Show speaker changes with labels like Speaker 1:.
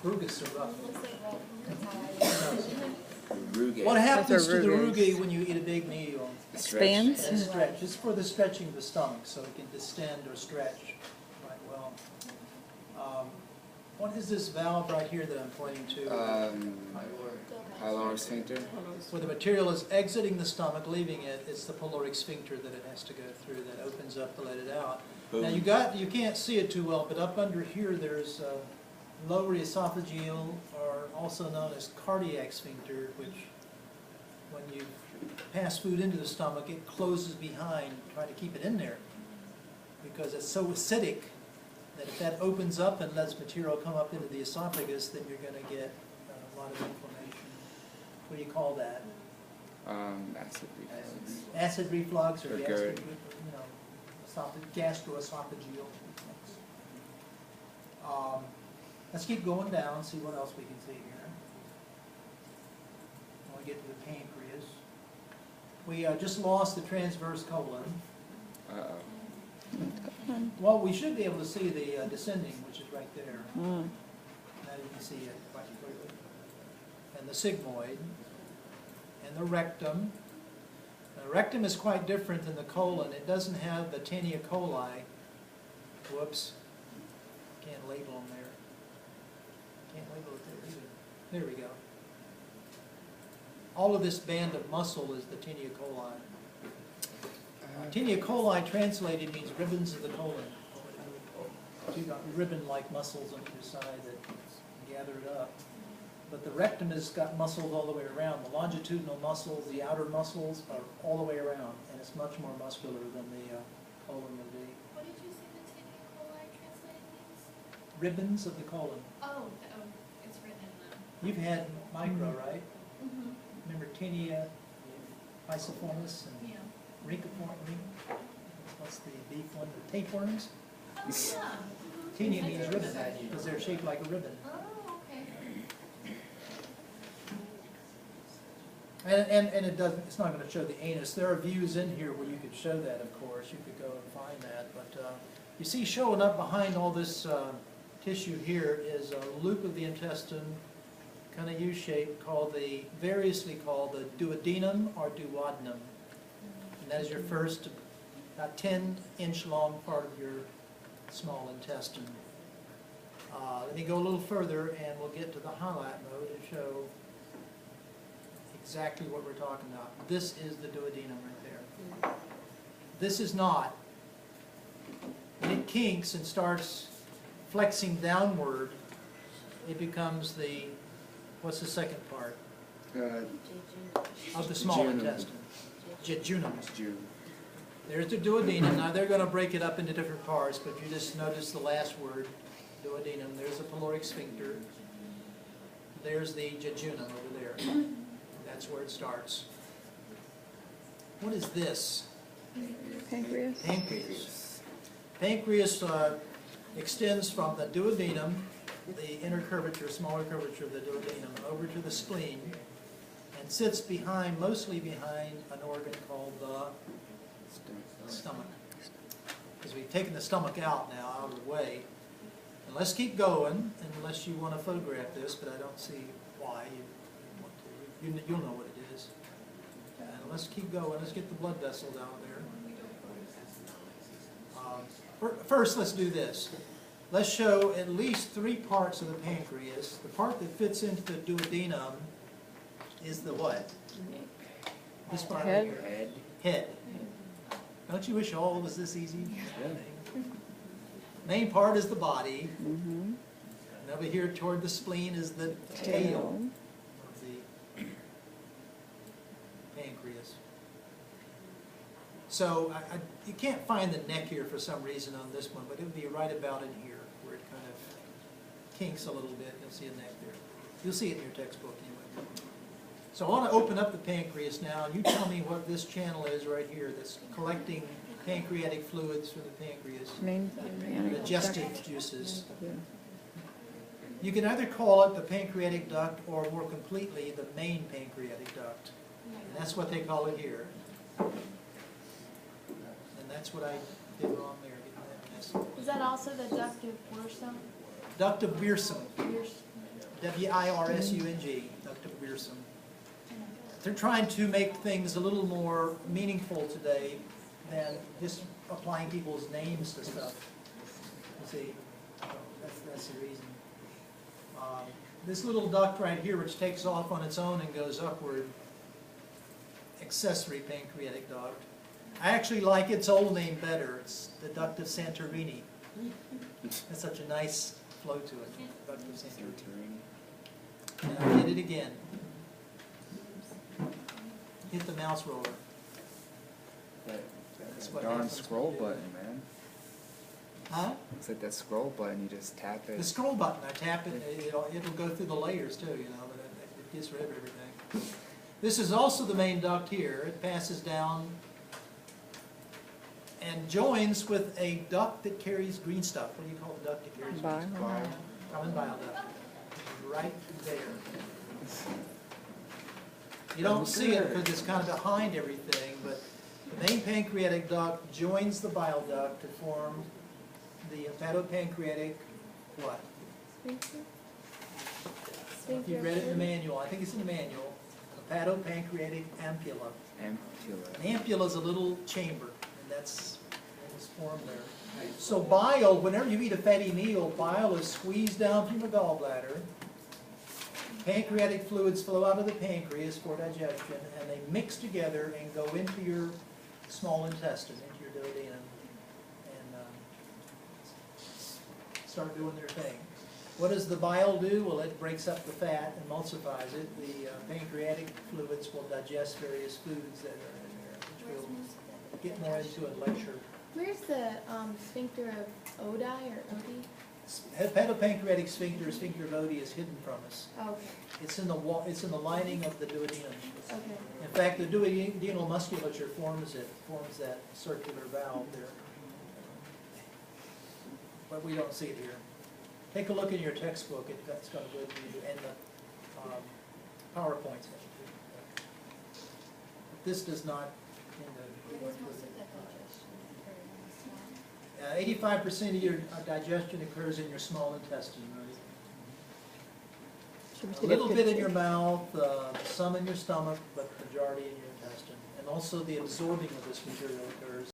Speaker 1: Rugas are rough.
Speaker 2: Rugae.
Speaker 1: What happens to the
Speaker 3: rugae.
Speaker 1: rugae when you eat a big meal?
Speaker 3: Expands.
Speaker 1: It stretch. It's for the stretching of the stomach, so it can distend or stretch quite well. What is this valve right here that I'm pointing to?
Speaker 2: Pyloric sphincter.
Speaker 1: Where the material is exiting the stomach, leaving it, it's the pyloric sphincter that it has to go through that opens up to let it out. Now you can't see it too well, but up under here there's lower esophageal, or also known as cardiac sphincter, which when you pass food into the stomach, it closes behind, trying to keep it in there, because it's so acidic that if that opens up and lets material come up into the esophagus, then you're going to get a lot of inflammation. What do you call that?
Speaker 2: Acid reflux.
Speaker 1: Acid reflux or
Speaker 2: Or
Speaker 1: gastric,
Speaker 2: GERD.
Speaker 1: gastroesophageal reflux. Let's keep going down, see what else we can see here. When we get to the pancreas. We just lost the transverse colon.
Speaker 2: Uh-oh.
Speaker 1: Well, we should be able to see the descending, which is right there.
Speaker 3: Mm.
Speaker 1: Now you can see it quite clearly. And the sigmoid. And the rectum. The rectum is quite different than the colon. It doesn't have the tinea coli. Whoops. Can't label them there. Can't label it there either. There we go. All of this band of muscle is the tinea coli. Tinea coli translated means ribbons of the colon. So you've got ribbon-like muscles on either side that gather it up. But the rectum has got muscles all the way around. The longitudinal muscles, the outer muscles, are all the way around, and it's much more muscular than the colon would be.
Speaker 4: What did you say the tinea coli translated means?
Speaker 1: Ribbons of the colon.
Speaker 4: Oh, it's written in the...
Speaker 1: You've had micro, right?
Speaker 4: Mm-hmm.
Speaker 1: Remember tinea pisiformis and
Speaker 4: Yeah.
Speaker 1: rhynchoform? What's the beef one? The tapeworms?
Speaker 4: Oh, yeah.
Speaker 1: Tinea means ribbon because they're shaped like a ribbon.
Speaker 4: Oh, okay.
Speaker 1: And it doesn't. It's not going to show the anus. There are views in here where you could show that. Of course, you could go and find that. But you see, showing up behind all this tissue here is a loop of the intestine, kind of U-shaped, variously called the duodenum or duodenum. And that is your first, about 10-inch long part of your small intestine. Let me go a little further and we'll get to the highlight mode and show exactly what we're talking about. This is the duodenum right there. This is not. When it kinks and starts flexing downward, it becomes the, what's the second part? Of the small
Speaker 2: Jejunum.
Speaker 1: intestine. Jejunum.
Speaker 2: June.
Speaker 1: There's the duodenum. Now they're going to break it up into different parts, but you just notice the last word, duodenum. There's the pyloric sphincter. There's the jejunum over there. That's where it starts. What is this?
Speaker 3: Pancreas.
Speaker 1: Pancreas. Pancreas extends from the duodenum, the inner curvature, smaller curvature of the duodenum, over to the spleen, and sits behind, mostly behind, an organ called the stomach. Because we've taken the stomach out now, out of the way. And let's keep going, unless you want to photograph this, but I don't see why you want to. You'll know what it is. And let's keep going. Let's get the blood vessels out of there. First, let's do this. Let's show at least 3 parts of the pancreas. The part that fits into the duodenum is the what? This part right
Speaker 3: Head.
Speaker 1: here. Head. Don't you wish all was this easy? Main part is the body.
Speaker 3: Mm-hmm.
Speaker 1: And over here toward the spleen is the tail of the pancreas. So you can't find the neck here for some reason on this one, but it would be right about in here where it kind of kinks a little bit. You'll see a neck there. You'll see it in your textbook anyway. So I want to open up the pancreas now, and you tell me what this channel is right here that's collecting pancreatic fluids from the pancreas,
Speaker 3: Main
Speaker 1: digestive juices.
Speaker 3: Yeah.
Speaker 1: You can either call it the pancreatic duct or more completely the main pancreatic duct. And that's what they call it here. And that's what I did wrong there, getting that mess.
Speaker 4: Is that also the duct of Wirsum?
Speaker 1: Duct of Wirsum. W-I-R-S-U-N-G, ductus wirsum. They're trying to make things a little more meaningful today than just applying people's names to stuff. You see, that's the reason. This little duct right here, which takes off on its own and goes upward, accessory pancreatic duct. I actually like its old name better. It's the duct of Santorini. That's such a nice flow to it. Duct of Santorini. And I hit it again. Hit the mouse roller. That's what
Speaker 2: Darn
Speaker 1: happens
Speaker 2: scroll
Speaker 1: when you do
Speaker 2: button, man.
Speaker 1: Huh?
Speaker 2: It's like that scroll button, you just tap it.
Speaker 1: The scroll button, I tap it, it'll go through the layers too, you know, but it gets rid of everything. This is also the main duct here. It passes down and joins with a duct that carries green stuff. What do you call the duct that carries green stuff?
Speaker 3: Bile.
Speaker 1: Common bile duct. Right there. You don't see it because it's kind of behind everything, but the main pancreatic duct joins the bile duct to form the hepatopancreatic what? If you read it in the manual, I think it's in the manual, hepatopancreatic ampulla.
Speaker 2: Ampulla.
Speaker 1: An ampulla is a little chamber, and that's what was formed there. So bile, whenever you eat a fatty meal, bile is squeezed down from the gallbladder. Pancreatic fluids flow out of the pancreas for digestion, and they mix together and go into your small intestine, into your duodenum, and start doing their thing. What does the bile do? Well, it breaks up the fat, emulsifies it. The pancreatic fluids will digest various foods that are in there, which we'll get more into in lecture.
Speaker 5: Where's the sphincter of Odi or Odi?
Speaker 1: Hepatopancreatic sphincter, sphincter of Oddi, is hidden from us.
Speaker 5: Okay.
Speaker 1: It's in the it's in the lining of the duodenum.
Speaker 5: Okay.
Speaker 1: In fact, the duodenal musculature forms that circular valve there. But we don't see it here. Take a look in your textbook. It's got a good view, and the PowerPoint's got a good view. But this does not.
Speaker 4: Where does most of that digestion occur?
Speaker 1: 85% of your digestion occurs in your small intestine, right?
Speaker 3: Should we
Speaker 1: A
Speaker 3: take
Speaker 1: little bit in
Speaker 3: picture?
Speaker 1: your mouth, some in your stomach, but the majority in your intestine. And also the absorbing of this material occurs